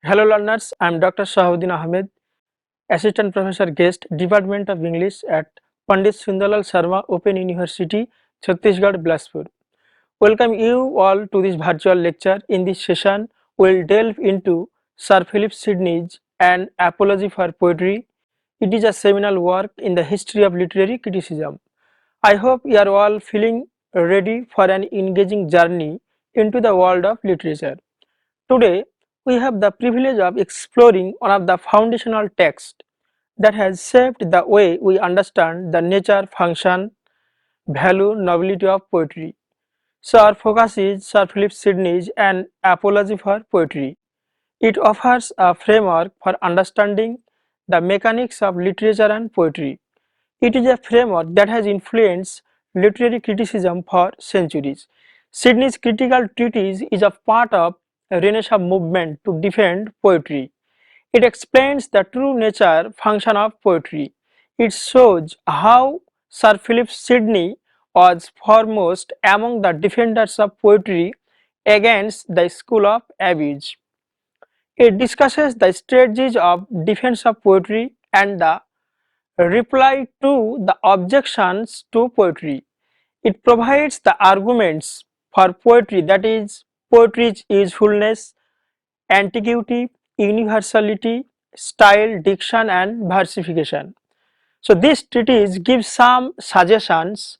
Hello learners, I am Dr. Sahabuddin Ahamed, Assistant Professor Guest, Department of English at Pandit Sundarlal Sharma Open University, Chhattisgarh, Bilaspur. Welcome you all to this virtual lecture. In this session, we will delve into Sir Philip Sidney's An Apology for Poetry. It is a seminal work in the history of literary criticism. I hope you are all feeling ready for an engaging journey into the world of literature. Today, we have the privilege of exploring one of the foundational texts that has shaped the way we understand the nature, function, value, nobility of poetry. So, our focus is Sir Philip Sidney's An Apology for Poetry. It offers a framework for understanding the mechanics of literature and poetry. It is a framework that has influenced literary criticism for centuries. Sidney's critical treatise is a part of a Renaissance movement to defend poetry. It explains the true nature function of poetry. It shows how Sir Philip Sidney was foremost among the defenders of poetry against the school of abuse. It discusses the strategies of defense of poetry and the reply to the objections to poetry. It provides the arguments for poetry, that is, poetry's usefulness, antiquity, universality, style, diction, and versification. So, this treatise gives some suggestions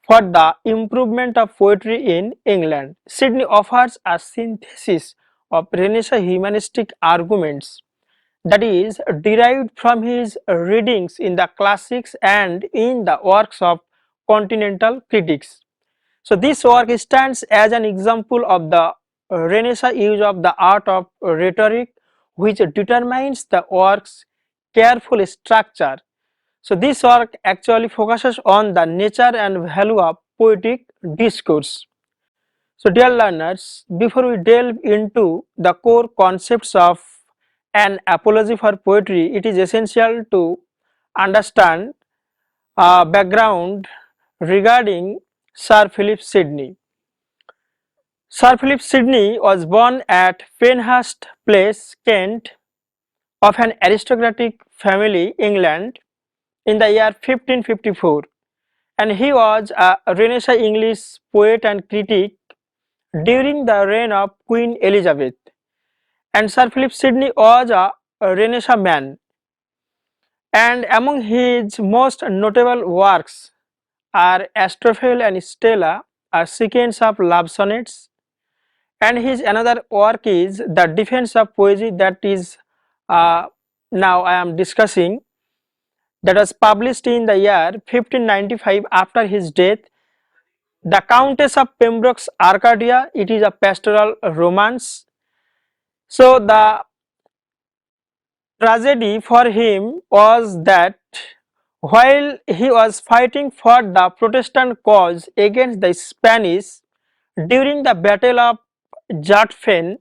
for the improvement of poetry in England. Sidney offers a synthesis of Renaissance humanistic arguments that is derived from his readings in the classics and in the works of continental critics. So, this work stands as an example of the Renaissance use of the art of rhetoric, which determines the work's careful structure. So, this work actually focuses on the nature and value of poetic discourse. So, dear learners, before we delve into the core concepts of an apology for poetry, it is essential to understand background regarding Sir Philip Sidney. Sir Philip Sidney was born at Penhurst Place, Kent, of an aristocratic family, England, in the year 1554, and he was a Renaissance English poet and critic during the reign of Queen Elizabeth. And Sir Philip Sidney was a Renaissance man, and among his most notable works are Astrophel and Stella, a sequence of love sonnets, and his another work is The Defense of Poesy, that is uh, now I am discussing, that was published in the year 1595 after his death. The Countess of Pembroke's Arcadia, it is a pastoral romance. So, the tragedy for him was that while he was fighting for the Protestant cause against the Spanish during the Battle of Zutphen,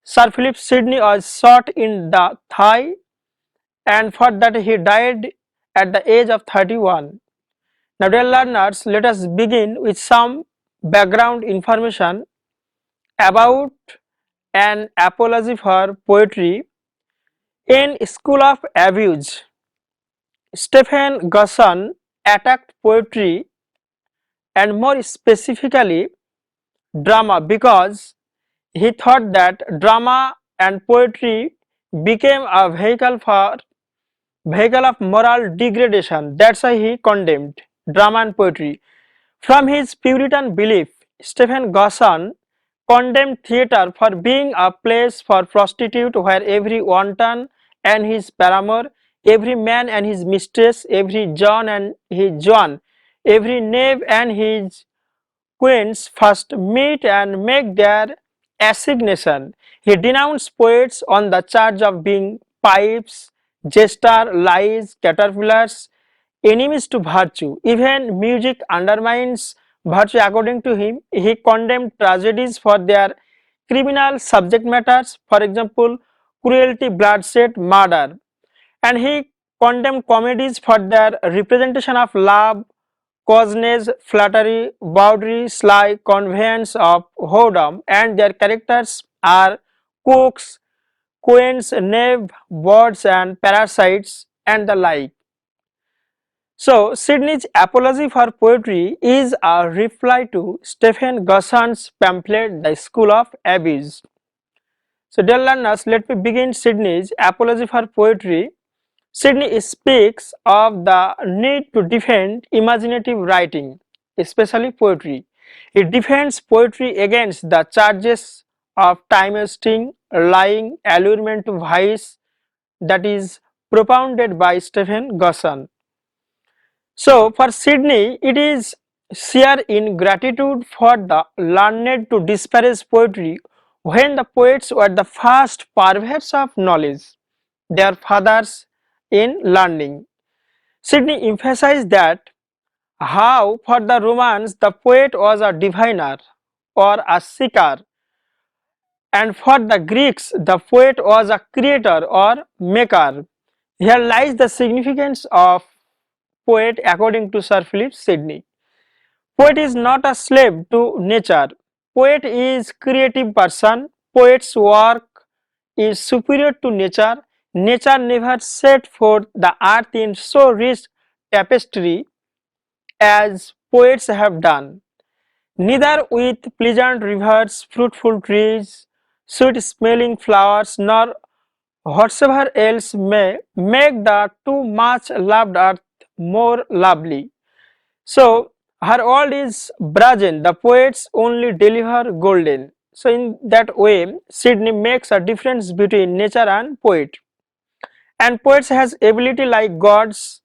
Sir Philip Sidney was shot in the thigh, and for that he died at the age of 31. Now, dear learners, let us begin with some background information about an apology for poetry. In School of Abuse, Stephen Gusson attacked poetry and more specifically drama because he thought that drama and poetry became a vehicle of moral degradation. That's why he condemned drama and poetry. From his Puritan belief, Stephen Gusson condemned theatre for being a place for prostitute where every wanton and his paramour, every man and his mistress, every John and his Joan, every knave and his queens first meet and make their assignation. He denounced poets on the charge of being pipes, jester, lies, caterpillars, enemies to virtue. Even music undermines virtue according to him. He condemned tragedies for their criminal subject matters, for example, cruelty, bloodshed, murder. And he condemned comedies for their representation of love, coarseness, flattery, bawdry, sly conveyance of whoredom, and their characters are cooks, quains, knave, birds and parasites and the like. So, Sidney's Apology for Poetry is a reply to Stephen Gosson's pamphlet The School of Abuse. So, dear learners, let me begin Sidney's Apology for Poetry. Sidney speaks of the need to defend imaginative writing, especially poetry. It defends poetry against the charges of time wasting, lying, allurement to vice that is propounded by Stephen Gosson. So, for Sidney, it is sheer ingratitude for the learned to disparage poetry when the poets were the first purveyors of knowledge, their fathers in learning. Sidney emphasized that how for the Romans the poet was a diviner or a seeker, and for the Greeks the poet was a creator or maker. Here lies the significance of poet according to Sir Philip Sidney. Poet is not a slave to nature. Poet is creative person. Poet's work is superior to nature. Nature never set forth the earth in so rich tapestry as poets have done. Neither with pleasant rivers, fruitful trees, sweet smelling flowers, nor whatsoever else may make the too much loved earth more lovely. So, her world is brazen, the poets only deliver golden. So, in that way, Sidney makes a difference between nature and poet. And poets has ability like gods.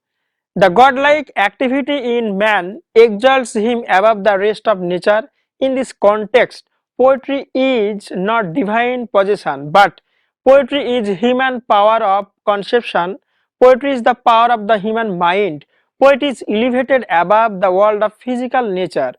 The godlike activity in man exalts him above the rest of nature. In this context, poetry is not divine possession, but poetry is human power of conception. Poetry is the power of the human mind. Poetry is elevated above the world of physical nature.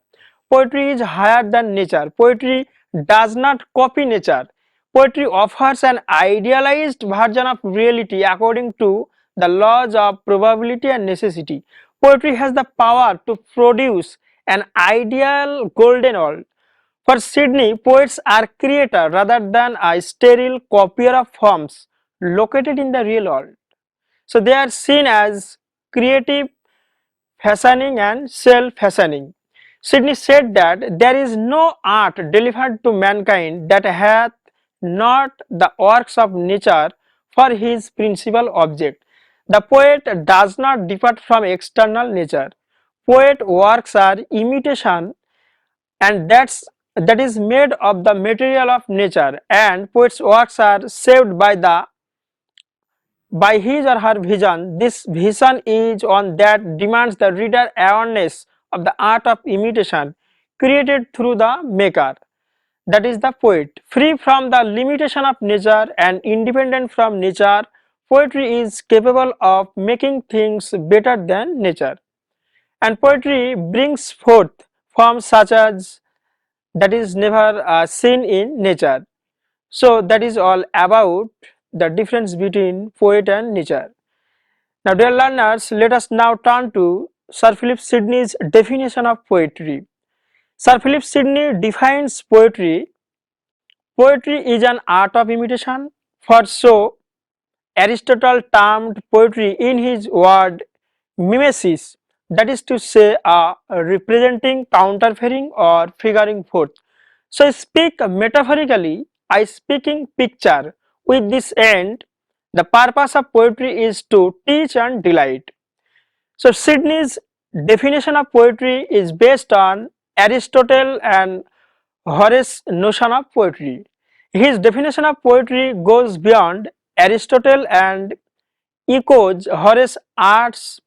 Poetry is higher than nature. Poetry does not copy nature. Poetry offers an idealized version of reality according to the laws of probability and necessity. Poetry has the power to produce an ideal golden world. For Sidney, poets are creator rather than a sterile copier of forms located in the real world. So they are seen as creative, fashioning and self-fashioning. Sidney said that there is no art delivered to mankind that hath not the works of nature for his principal object. The poet does not depart from external nature. Poet works are imitation, and that is made of the material of nature, and poet's works are saved by his or her vision. This vision is one that demands the reader awareness of the art of imitation created through the maker, that is the poet. Free from the limitation of nature and independent from nature, poetry is capable of making things better than nature. And poetry brings forth forms such as that is never seen in nature. So that is all about the difference between poet and nature. Now, dear learners, let us now turn to Sir Philip Sidney's definition of poetry. Sir Philip Sidney defines poetry. Poetry is an art of imitation. For so, Aristotle termed poetry in his word mimesis, that is to say, a representing, counterfeiting, or figuring forth. So, I speak metaphorically, I speak in picture. With this end, the purpose of poetry is to teach and delight. So, Sidney's definition of poetry is based on Aristotle and Horace's notion of poetry. His definition of poetry goes beyond Aristotle and echoes Horace's Ars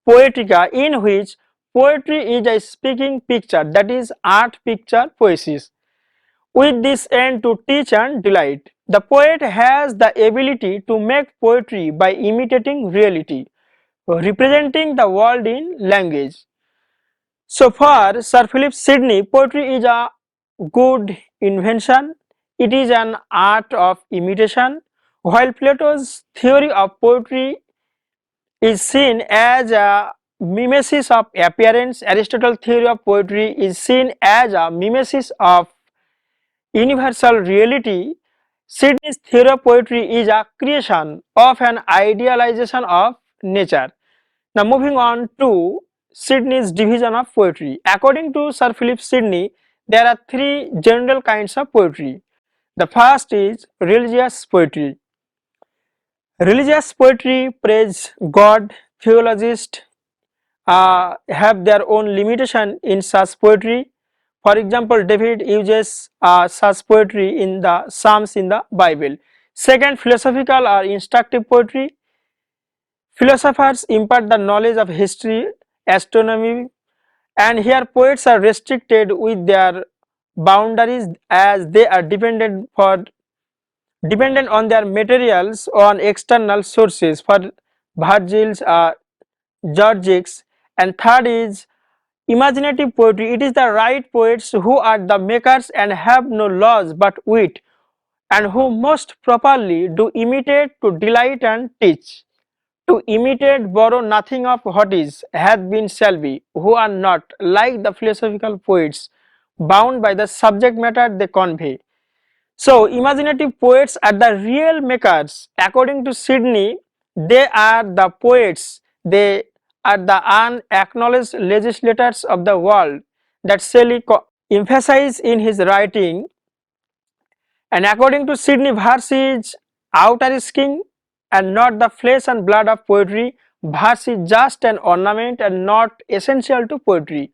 Poetica, in which poetry is a speaking picture, that is, art picture poesis. With this end to teach and delight, the poet has the ability to make poetry by imitating reality, representing the world in language. So far, Sir Philip Sidney, poetry is a good invention. It is an art of imitation. While Plato's theory of poetry is seen as a mimesis of appearance, Aristotle's theory of poetry is seen as a mimesis of universal reality. Sidney's theory of poetry is a creation of an idealization of nature. Now moving on to Sidney's division of poetry. According to Sir Philip Sidney, there are three general kinds of poetry. The first is religious poetry. Religious poetry praise God. Theologists have their own limitation in such poetry. For example, David uses such poetry in the Psalms in the Bible. Second, philosophical or instructive poetry. Philosophers impart the knowledge of history, astronomy, and here poets are restricted with their boundaries as they are dependent on their materials on external sources for Virgil's Georgics. And third is imaginative poetry. It is the right poets who are the makers and have no laws but wit, and who most properly do imitate to delight and teach. To imitate borrow nothing of what is hath been shall be, who are not like the philosophical poets bound by the subject matter they convey. So imaginative poets are the real makers. According to Sidney, they are the poets, they are the unacknowledged legislators of the world that Shelley emphasized in his writing. And according to Sidney, verse is outer is king and not the flesh and blood of poetry. Verse is just an ornament and not essential to poetry.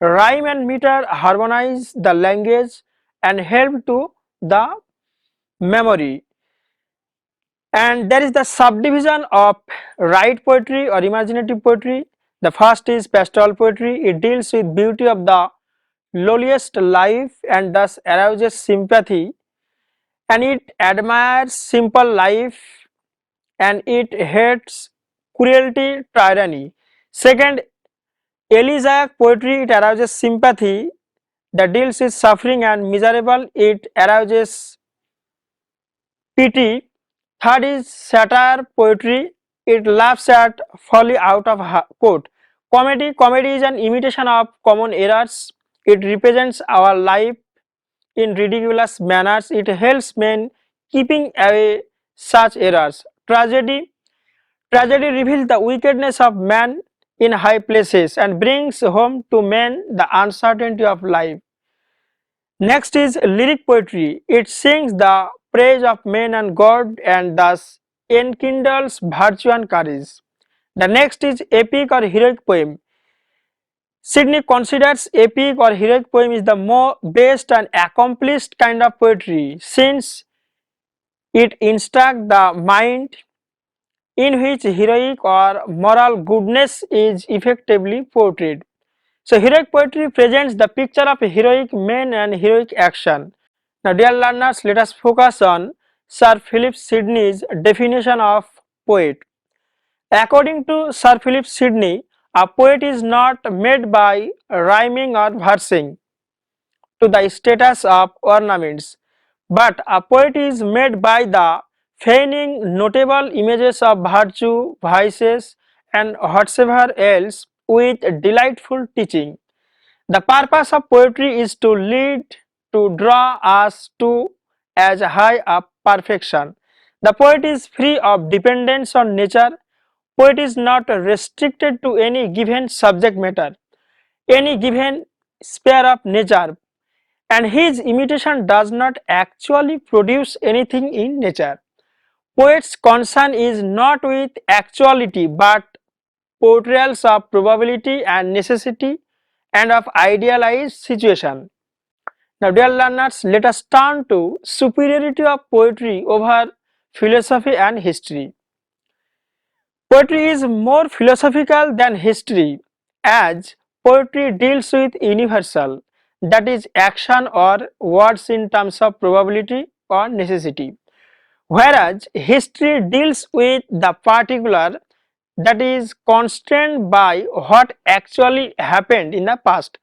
Rhyme and meter harmonize the language and help to the memory. And there is the subdivision of right poetry or imaginative poetry. The first is pastoral poetry. It deals with beauty of the lowliest life and thus arouses sympathy, and it admires simple life and it hates cruelty, tyranny. Second, elegiac poetry, it arouses sympathy that deals with suffering and miserable, it arouses pity. Third is satire poetry, it laughs at folly out of court. Comedy is an imitation of common errors, it represents our life in ridiculous manners, it helps men keeping away such errors. Tragedy reveals the wickedness of man in high places and brings home to men the uncertainty of life. Next is lyric poetry. It sings the praise of men and God and thus enkindles virtue and courage. The next is epic or heroic poem. Sidney considers epic or heroic poem is the more best and accomplished kind of poetry since it instructs the mind, in which heroic or moral goodness is effectively portrayed. So heroic poetry presents the picture of heroic men and heroic action. Now dear learners, let us focus on Sir Philip Sidney's definition of poet. According to Sir Philip Sidney, a poet is not made by rhyming or versing to the status of ornaments, but a poet is made by the feigning notable images of virtue, vices, and whatsoever else with delightful teaching. The purpose of poetry is to lead, to draw us to as high a perfection. The poet is free of dependence on nature. Poet is not restricted to any given subject matter, any given sphere of nature, and his imitation does not actually produce anything in nature. Poet's concern is not with actuality but portrayals of probability and necessity and of idealized situation. Now dear learners, let us turn to superiority of poetry over philosophy and history. Poetry is more philosophical than history as poetry deals with universal, that is action or words in terms of probability or necessity, whereas history deals with the particular, that is constrained by what actually happened in the past.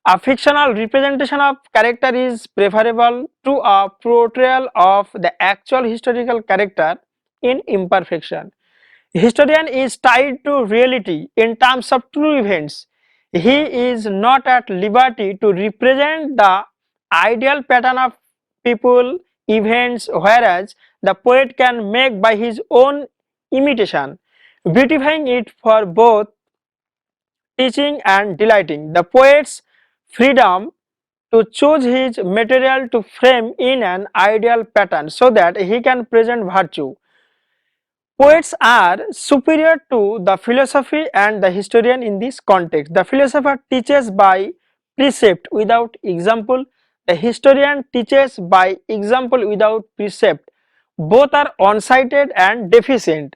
A fictional representation of character is preferable to a portrayal of the actual historical character in imperfection. Historian is tied to reality in terms of true events. He is not at liberty to represent the ideal pattern of people events, whereas the poet can make by his own imitation, beautifying it for both teaching and delighting. The poet's freedom to choose his material to frame in an ideal pattern so that he can present virtue. Poets are superior to the philosophy and the historian in this context. The philosopher teaches by precept without example, the historian teaches by example without precept. Both are unsighted and deficient.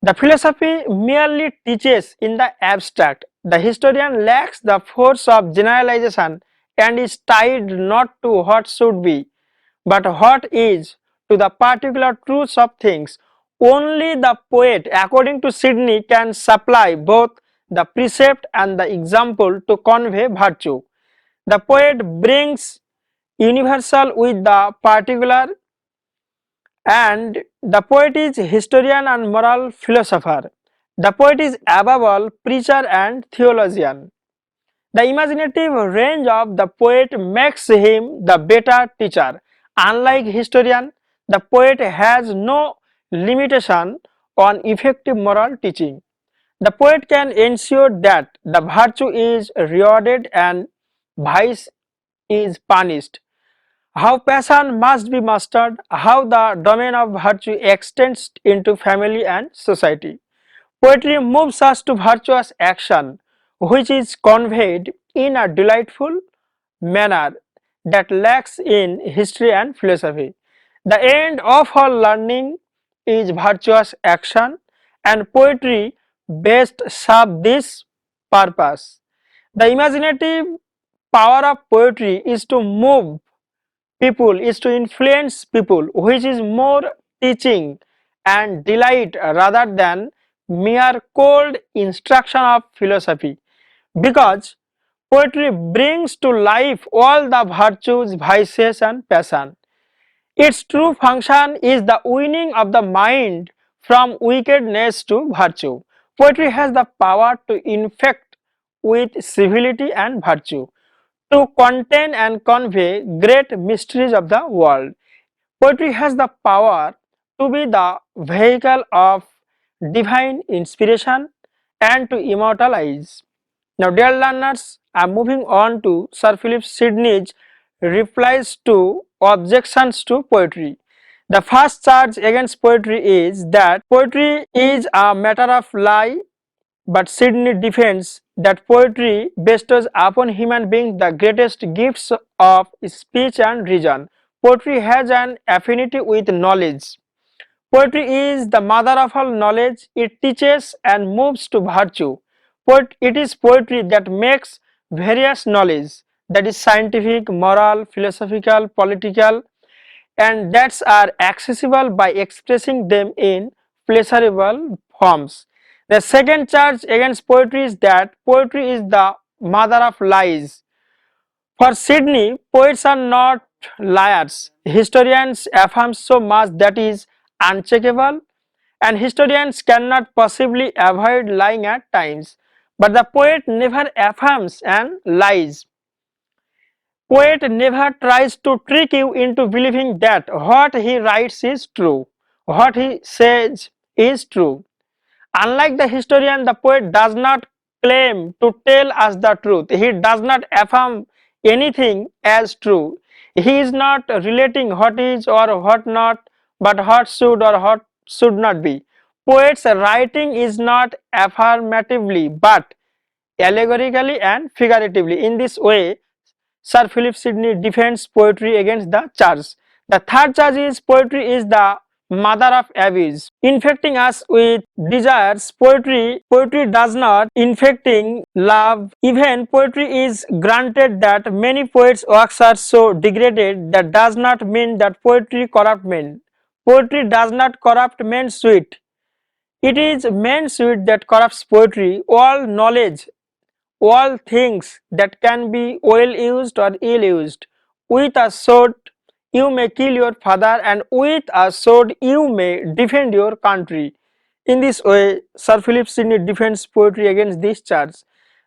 The philosophy merely teaches in the abstract. The historian lacks the force of generalization and is tied not to what should be, but what is, to the particular truths of things. Only the poet, according to Sidney, can supply both the precept and the example to convey virtue. The poet brings universal with the particular, and the poet is historian and moral philosopher. The poet is above all preacher and theologian. The imaginative range of the poet makes him the better teacher. Unlike historian, the poet has no limitation on effective moral teaching. The poet can ensure that the virtue is rewarded and vice is punished, how passion must be mastered, how the domain of virtue extends into family and society. Poetry moves us to virtuous action, which is conveyed in a delightful manner that lacks in history and philosophy. The end of all learning is virtuous action, and poetry best serves this purpose. The imaginative power of poetry is to move people, is to influence people, which is more teaching and delight rather than mere cold instruction of philosophy, because poetry brings to life all the virtues, vices and passion. Its true function is the winning of the mind from wickedness to virtue. Poetry has the power to infect with civility and virtue, to contain and convey great mysteries of the world. Poetry has the power to be the vehicle of divine inspiration and to immortalize. Now, dear learners, I am moving on to Sir Philip Sidney's replies to objections to poetry. The first charge against poetry is that poetry is a matter of lie, but Sidney defends that poetry bestows upon human beings the greatest gifts of speech and reason. Poetry has an affinity with knowledge. Poetry is the mother of all knowledge. It teaches and moves to virtue. It is poetry that makes various knowledge, that is scientific, moral, philosophical, political, and that are accessible by expressing them in pleasurable forms. The second charge against poetry is that poetry is the mother of lies. For Sidney, poets are not liars. Historians affirm so much that is uncheckable, and historians cannot possibly avoid lying at times. But the poet never affirms and lies. Poet never tries to trick you into believing that what he writes is true, what he says is true. Unlike the historian, the poet does not claim to tell us the truth. He does not affirm anything as true. He is not relating what is or what not, but what should or what should not be. Poet's writing is not affirmatively but allegorically and figuratively. In this way, Sir Philip Sidney defends poetry against the charge. The third charge is poetry is the mother of abuse, infecting us with desires. Poetry does not infecting love. Even poetry is granted that many poets' works are so degraded, that does not mean that poetry corrupt men. Poetry does not corrupt men's sweet. It is men's sweet that corrupts poetry. All knowledge, all things that can be well used or ill used. With a sword you may kill your father, and with a sword you may defend your country. In this way, Sir Philip Sidney defends poetry against this charge.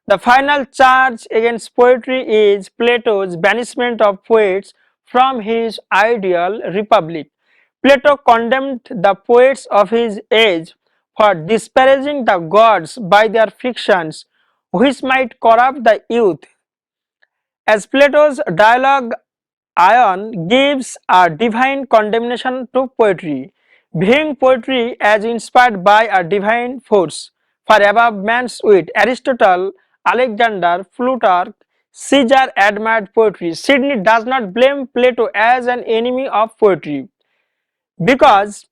The final charge against poetry is Plato's banishment of poets from his ideal republic. Plato condemned the poets of his age for disparaging the gods by their fictions, which might corrupt the youth. As Plato's dialogue Ion gives a divine condemnation to poetry, viewing poetry as inspired by a divine force. For above man's wit, Aristotle, Alexander, Plutarch, Caesar admired poetry. Sidney does not blame Plato as an enemy of poetry because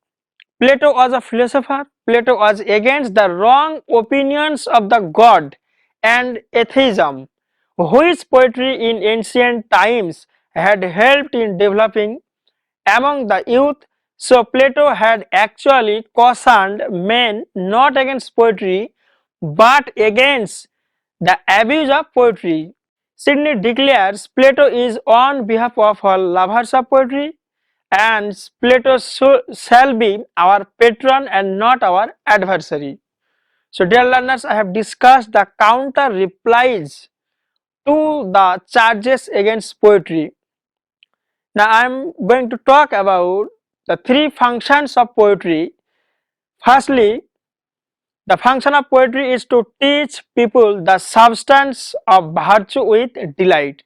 Plato was a philosopher. Plato was against the wrong opinions of the god and atheism, which poetry in ancient times had helped in developing among the youth. So Plato had actually cautioned men not against poetry but against the abuse of poetry. Sidney declares Plato is on behalf of all lovers of poetry, and Plato shall be our patron and not our adversary. So dear learners, I have discussed the counter replies to the charges against poetry. Now I am going to talk about the three functions of poetry. Firstly, the function of poetry is to teach people the substance of virtue with delight.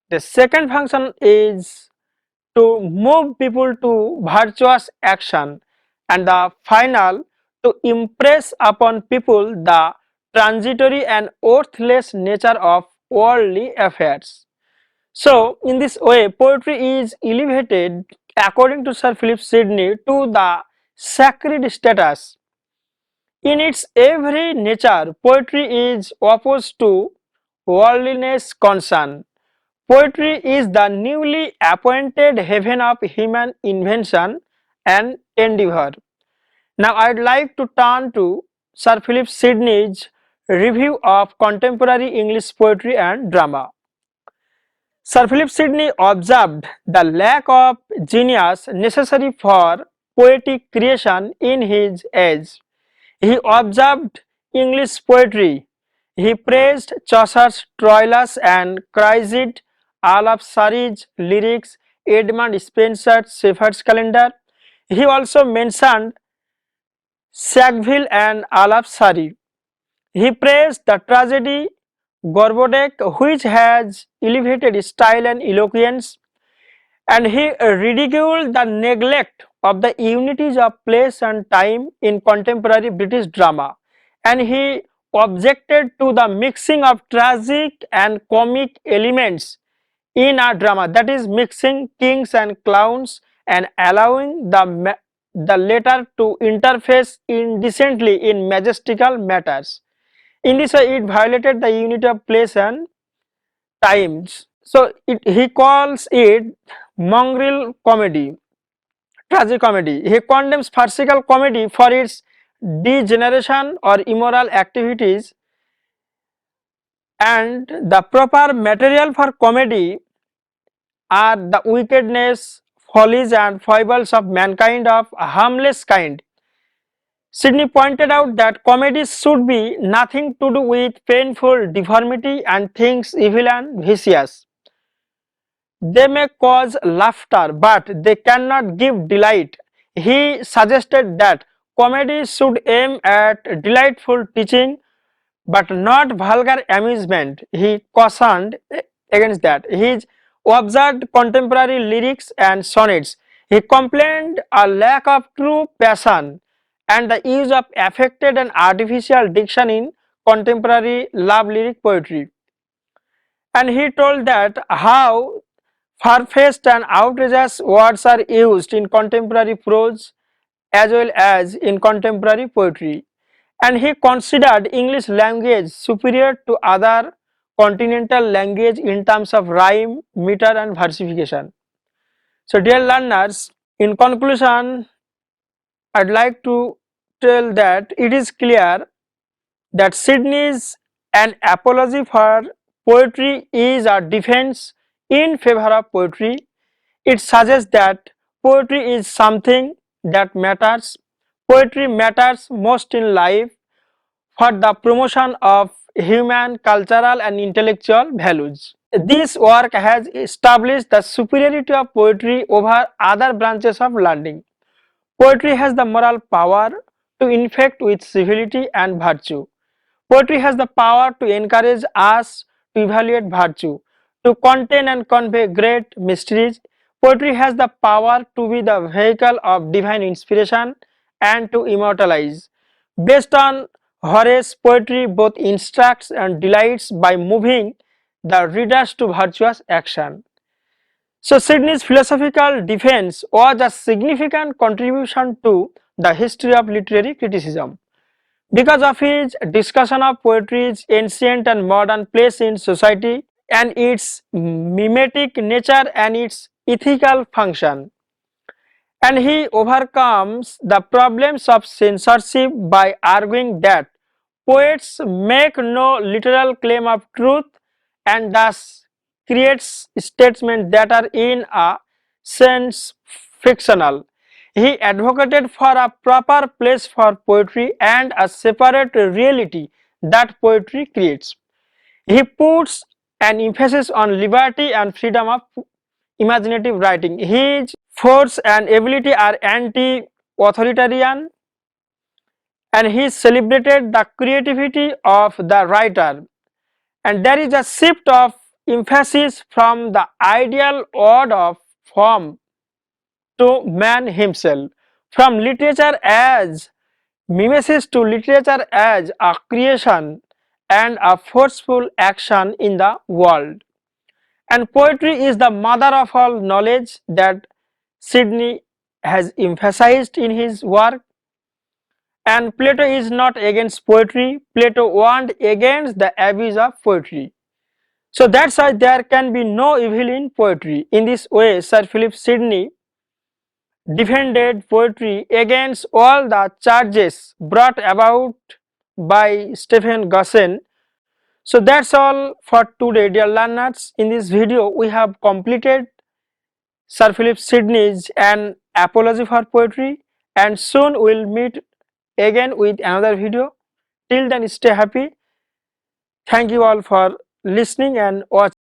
The second function is to move people to virtuous action, and the final to impress upon people the transitory and worthless nature of worldly affairs. So in this way poetry is elevated according to Sir Philip Sidney to the sacred status. In its every nature poetry is opposed to worldliness concern. Poetry is the newly appointed heaven of human invention and endeavor. Now I'd like to turn to Sir Philip Sidney's review of contemporary English poetry and drama. Sir Philip Sidney observed the lack of genius necessary for poetic creation in his age. He observed English poetry. He praised Chaucer's Troilus and Cressida, all of Surrey's lyrics, Edmund Spenser's Shepherd's Calendar. He also mentioned Sackville and all of Surrey. He praised the tragedy Gorboduc, which has elevated style and eloquence, and he ridiculed the neglect of the unities of place and time in contemporary British drama, and he objected to the mixing of tragic and comic elements in a drama, that is mixing kings and clowns and allowing the latter to interface indecently in majestical matters. In this way it violated the unity of place and times. So he calls it mongrel comedy, tragicomedy. He condemns farcical comedy for its degeneration or immoral activities, and the proper material for comedy are the wickedness, follies and foibles of mankind of a harmless kind. Sidney pointed out that comedies should be nothing to do with painful deformity and things evil and vicious. They may cause laughter, but they cannot give delight. He suggested that comedy should aim at delightful teaching but not vulgar amusement. He cautioned against that. He observed contemporary lyrics and sonnets. He complained a lack of true passion and the use of affected and artificial diction in contemporary love lyric poetry. And he told that how far-fetched and outrageous words are used in contemporary prose as well as in contemporary poetry, and he considered English language superior to other continental language in terms of rhyme, meter and versification. So dear learners, in conclusion I'd like to tell that it is clear that Sidney's an apology for poetry is a defense in favor of poetry. It suggests that poetry is something that matters. Poetry matters most in life for the promotion of human, cultural, and intellectual values. This work has established the superiority of poetry over other branches of learning. Poetry has the moral power to infect with civility and virtue. Poetry has the power to encourage us to evaluate virtue, to contain and convey great mysteries. Poetry has the power to be the vehicle of divine inspiration and to immortalize. Based on Horace, poetry both instructs and delights by moving the readers to virtuous action. So Sidney's philosophical defense was a significant contribution to the history of literary criticism. Because of his discussion of poetry's ancient and modern place in society and its mimetic nature and its ethical function, and he overcomes the problems of censorship by arguing that poets make no literal claim of truth and thus creates statements that are in a sense fictional. He advocated for a proper place for poetry and a separate reality that poetry creates. He puts an emphasis on liberty and freedom of imaginative writing. His force and ability are anti-authoritarian, and he celebrated the creativity of the writer. And there is a shift of emphasis from the ideal order of form to man himself, from literature as mimesis to literature as a creation and a forceful action in the world. And poetry is the mother of all knowledge that Sidney has emphasized in his work. And Plato is not against poetry, Plato warned against the abuse of poetry. So that's why there can be no evil in poetry. In this way, Sir Philip Sidney defended poetry against all the charges brought about by Stephen Goshen. So that's all for today, dear learners. In this video, we have completed Sir Philip Sidney's An Apology for Poetry, and soon we'll meet again with another video. Till then, stay happy. Thank you all for listening and watching.